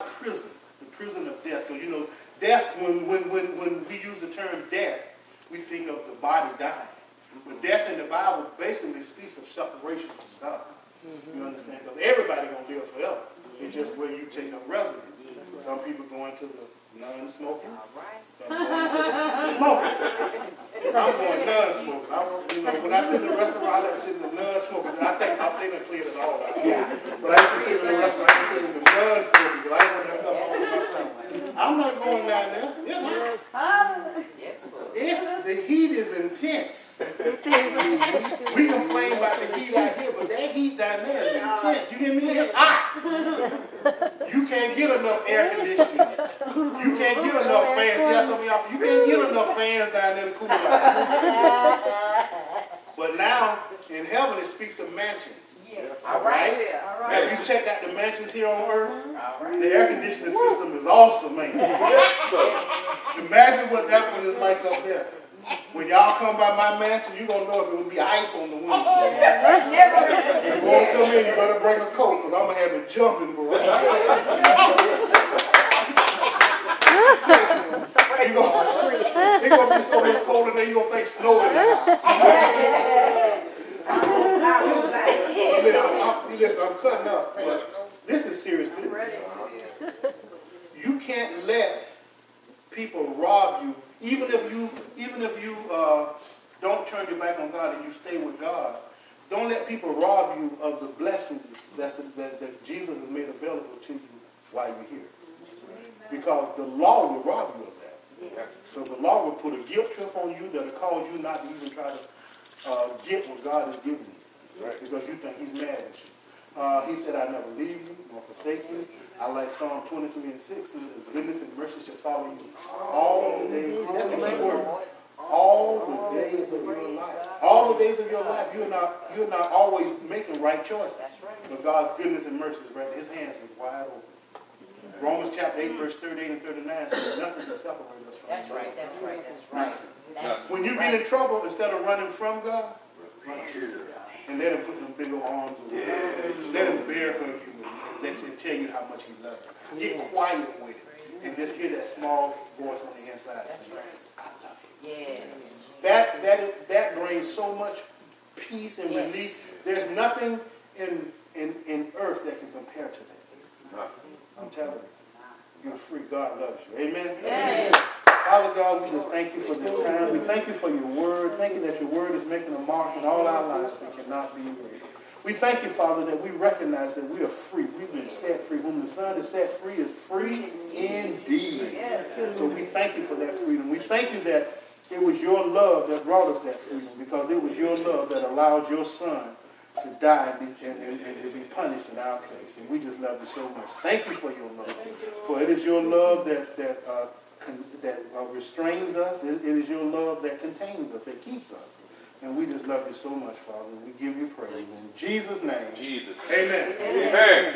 prison, the prison of death. Because, you know, death, when we use the term death, we think of the body dying. But death in the Bible basically speaks of separation from God. You understand? Because everybody going to live forever. It's just where you take up residence. Some people going to the non-smoking. Some going to the smoking. I'm going non-smoking. You know, when I sit in the restaurant, I like to sit in the non-smoking. I think I cleared it all out. But I used to sit in the restaurant, I used to sit in the non-smoking because I want that stuff all in my friend. I'm not going down there. It's hot. The heat is intense. We complain about the heat out here, but that heat down there is intense. You hear me? It's hot. You can't get enough air conditioning. You can't get enough fans. Yeah, some of y'all, you can't get enough fans down there to cool out. But now, in heaven, it speaks of mansions. All right. Have you checked out the mansions here on earth? The air conditioning system is awesome, man. Imagine what that one is like up there. When y'all come by my mansion, you're going to know if it will be ice on the window. If you want to come in, you better bring a coat, because I'm going to have it jumping, bro. It's going to be so much colder than you're going to think snow in the house. Listen, I'm cutting up, but this is serious business. You can't let people rob you, even if you don't turn your back on God and you stay with God. Don't let people rob you of the blessings that Jesus has made available to you while you're here. Because the law will rob you of that. So the law will put a guilt trip on you that will cause you not to even try to get what God has given you. Right? Because you think he's mad at you. He said, I never leave you nor forsake you. I like Psalm 23 and 6. It says, goodness and mercy shall follow you all the days. That's the key word. All the days of your life. All the days of your life. You're not always making right choices. But God's goodness and mercy is right there. His hands is wide open. Romans chapter 8, verse 38 and 39 says, nothing can separate us from God. That's right. When you get in trouble, instead of running from God, run to him. And let him put some big old arms around you. Let him bear hug you and let him tell you how much he loves you. Get quiet with him and just hear that small voice on the inside saying, I love you. That brings so much peace and relief. There's nothing in earth that can compare to that. I'm telling you. You're free. God loves you. Amen? Amen. Father God, we just thank you for this time. We thank you for your word. Thank you that your word is making a mark in all our lives that cannot be erased. We thank you, Father, that we recognize that we are free. We've been set free. Whom the Son is set free is free indeed. Yes. So we thank you for that freedom. We thank you that it was your love that brought us that freedom, because it was your love that allowed your Son to die and to be punished in our place. And we just love you so much. Thank you for your love. For it is your love that restrains us. It is your love that contains us, that keeps us. And we just love you so much, Father. We give you praise. In Jesus' name. Jesus. Amen. Amen.